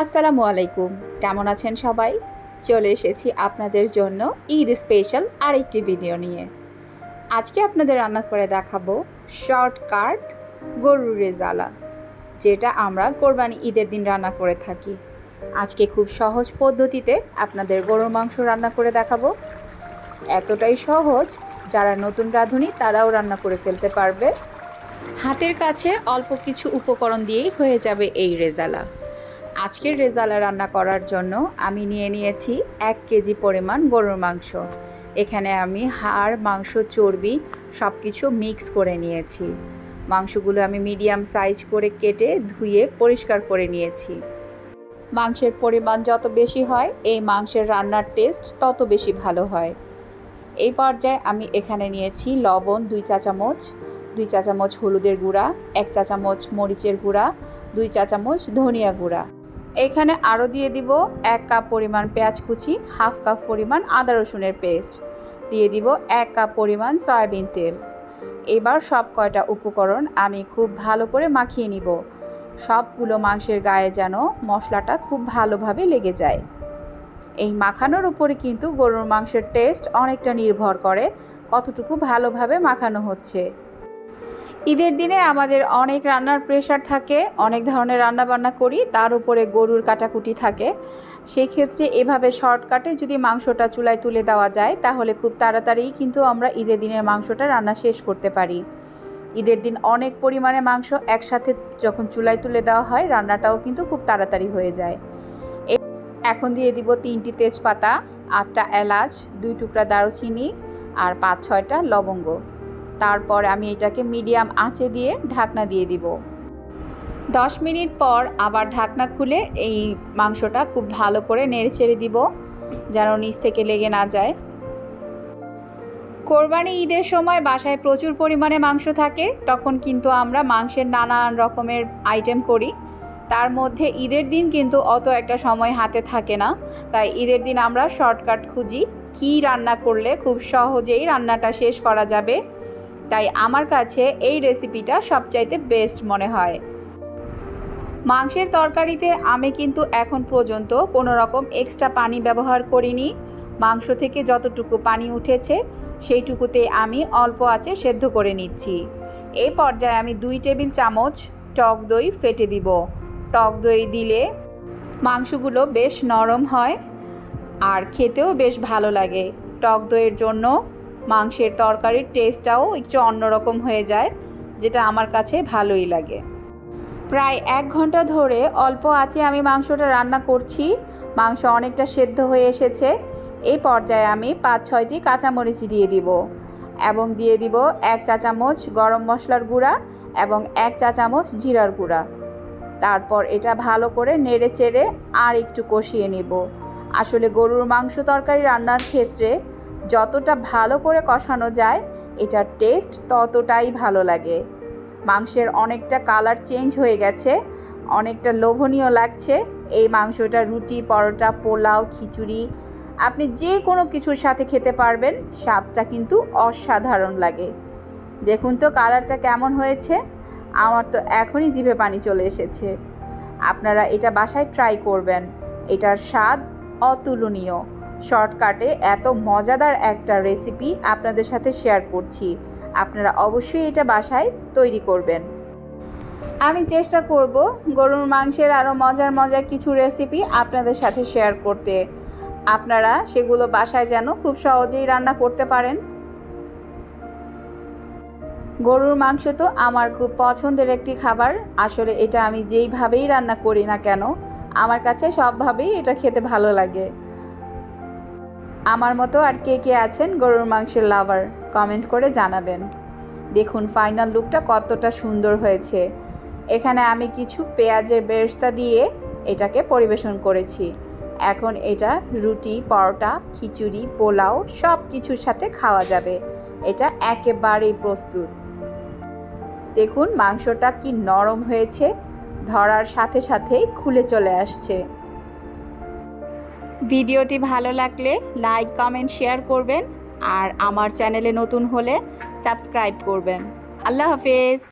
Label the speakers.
Speaker 1: আসসালামু আলাইকুম, কেমন আছেন সবাই? চলে এসেছি আপনাদের জন্য ঈদ স্পেশাল আরেকটি ভিডিও নিয়ে। আজকে আপনাদের রান্না করে দেখাবো শর্টকাট গরুর রেজালা, যেটা আমরা কোরবানি ঈদের দিন রান্না করে থাকি। আজকে খুব সহজ পদ্ধতিতে আপনাদের গরুর মাংস রান্না করে দেখাবো। এতটাই সহজ, যারা নতুন রাঁধুনি তারাও রান্না করে ফেলতে পারবে। হাতের কাছে অল্প কিছু উপকরণ দিয়েই হয়ে যাবে এই রেজালা। আজকের রেজালা রান্না করার জন্য আমি নিয়ে নিয়েছি 1 কেজি পরিমাণ গরুর মাংস। এখানে আমি হাড়, মাংস, চর্বি সব কিছু মিক্স করে নিয়েছি। মাংসগুলো আমি মিডিয়াম সাইজ করে কেটে ধুয়ে পরিষ্কার করে নিয়েছি। মাংসের পরিমাণ যত বেশি হয় এই মাংসের রান্নার টেস্ট তত বেশি ভালো হয়। এই পর্যায়ে আমি এখানে নিয়েছি লবণ 2 চা চামচ, 2 চা চামচ হলুদের গুঁড়া, 1 চা চামচ মরিচের গুঁড়া, 2 চা চামচ ধনিয়া গুঁড়া। এখানে আরও দিয়ে দিব 1 কাপ পরিমাণ পেঁয়াজ কুচি, হাফ কাপ পরিমাণ আদা রসুনের পেস্ট, দিয়ে দিব 1 কাপ পরিমাণ সয়াবিন তেল। এবার সব কয়টা উপকরণ আমি খুব ভালো করে মাখিয়ে নিব। সবগুলো মাংসের গায়ে যেন মশলাটা খুব ভালোভাবে লেগে যায়। এই মাখানোর উপরে কিন্তু গরুর মাংসের টেস্ট অনেকটা নির্ভর করে কতটুকু ভালোভাবে মাখানো হচ্ছে। ঈদের দিনে আমাদের অনেক রান্নার প্রেশার থাকে, অনেক ধরনের রান্নাবান্না করি, তার উপরে গরুর কাটাকুটি থাকে। সেই ক্ষেত্রে এভাবে শর্টকাটে যদি মাংসটা চুলায় তুলে দেওয়া যায় তাহলে খুব তাড়াতাড়ি কিন্তু আমরা ঈদের দিনের মাংসটা রান্না শেষ করতে পারি। ঈদের দিন অনেক পরিমাণে মাংস একসাথে যখন চুলায় তুলে দেওয়া হয় রান্নাটাও কিন্তু খুব তাড়াতাড়ি হয়ে যায়। এখন দিয়ে দিব 3টি তেজপাতা, 8টা এলাচ, 2 টুকরা দারুচিনি আর 5-6টা লবঙ্গ। তারপর আমি এটাকে মিডিয়াম আঁচে দিয়ে ঢাকনা দিয়ে দিব। 10 মিনিট পর আবার ঢাকনা খুলে এই মাংসটা খুব ভালো করে নেড়েচেড়ে দিব যেন নিচ থেকে লেগে না যায়। কোরবানি ঈদের সময় বাসায় প্রচুর পরিমাণে মাংস থাকে, তখন কিন্তু আমরা মাংসের নানান রকমের আইটেম করি। তার মধ্যে ঈদের দিন কিন্তু অত একটা সময় হাতে থাকে না, তাই ঈদের দিন আমরা শর্টকাট খুঁজি কী রান্না করলে খুব সহজেই রান্নাটা শেষ করা যাবে। তাই আমার কাছে এই রেসিপিটা সবচাইতে বেস্ট মনে হয়। মাংসের তরকারিতে আমি কিন্তু এখন পর্যন্ত কোনো রকম এক্সট্রা পানি ব্যবহার করিনি। মাংস থেকে যতটুকু পানি উঠেছে সেইটুকুতে আমি অল্প আঁচে সেদ্ধ করে নিচ্ছি। এই পর্যায়ে আমি 2 টেবিল চামচ টক দই ফেটে দিব। টক দই দিলে মাংসগুলো বেশ নরম হয় আর খেতেও বেশ ভালো লাগে। টক দইয়ের জন্য মাংসের তরকারির টেস্টটাও একটু অন্যরকম হয়ে যায়, যেটা আমার কাছে ভালোই লাগে। প্রায় 1 ঘন্টা ধরে অল্প আঁচে আমি মাংসটা রান্না করছি। মাংস অনেকটা সেদ্ধ হয়ে এসেছে। এই পর্যায়ে আমি 5-6টি কাঁচামরিচ দিয়ে দিব এবং দিয়ে দিব 1 চা চামচ গরম মশলার গুঁড়া এবং 1 চা চামচ জিরার গুঁড়া। তারপর এটা ভালো করে নেড়ে চেড়ে আর একটু কষিয়ে নেব। আসলে গরুর মাংস তরকারি রান্নার ক্ষেত্রে যতটা ভালো করে কষানো যায় এটার টেস্ট ততটাই ভালো লাগে। মাংসের অনেকটা কালার চেঞ্জ হয়ে গেছে, অনেকটা লোভনীয় লাগছে। এই মাংসটা রুটি, পরোটা, পোলাও, খিচুড়ি আপনি যে কোনো কিছুর সাথে খেতে পারবেন। স্বাদটা কিন্তু অসাধারণ লাগে। দেখুন তো কালারটা কেমন হয়েছে, আমার তো এখনই জিভে পানি চলে এসেছে। আপনারা এটা বাসায় ট্রাই করবেন, এটার স্বাদ অতুলনীয়। শর্টকাটে এত মজাদার একটা রেসিপি আপনাদের সাথে শেয়ার করছি, আপনারা অবশ্যই এটা বাসায় তৈরি করবেন। আমি চেষ্টা করব গরুর মাংসের আরও মজার কিছু রেসিপি আপনাদের সাথে শেয়ার করতে। আপনারা সেগুলো বাসায় যেন খুব সহজেই রান্না করতে পারেন। গরুর মাংস তো আমার খুব পছন্দের একটি খাবার। আসলে এটা আমি যেইভাবেই রান্না করি না কেন আমার কাছে সবভাবেই এটা খেতে ভালো লাগে। আমার মতো আর কে কে আছেন গরুর মাংসের লাভার, কমেন্ট করে জানাবেন। দেখুন ফাইনাল লুকটা কতটা সুন্দর হয়েছে। এখানে আমি কিছু পেঁয়াজের বেরেস্তা দিয়ে এটাকে পরিবেশন করেছি। এখন এটা রুটি, পরোটা, খিচুড়ি, পোলাও সব কিছুর সাথে খাওয়া যাবে। এটা একেবারেই প্রস্তুত। দেখুন মাংসটা কি নরম হয়েছে, ধরার সাথে সাথেই খুলে চলে আসছে। ভিডিওটি ভালো লাগলে লাইক, কমেন্ট, শেয়ার করবেন আর আমার চ্যানেলে নতুন হলে সাবস্ক্রাইব করবেন। আল্লাহ হাফেজ।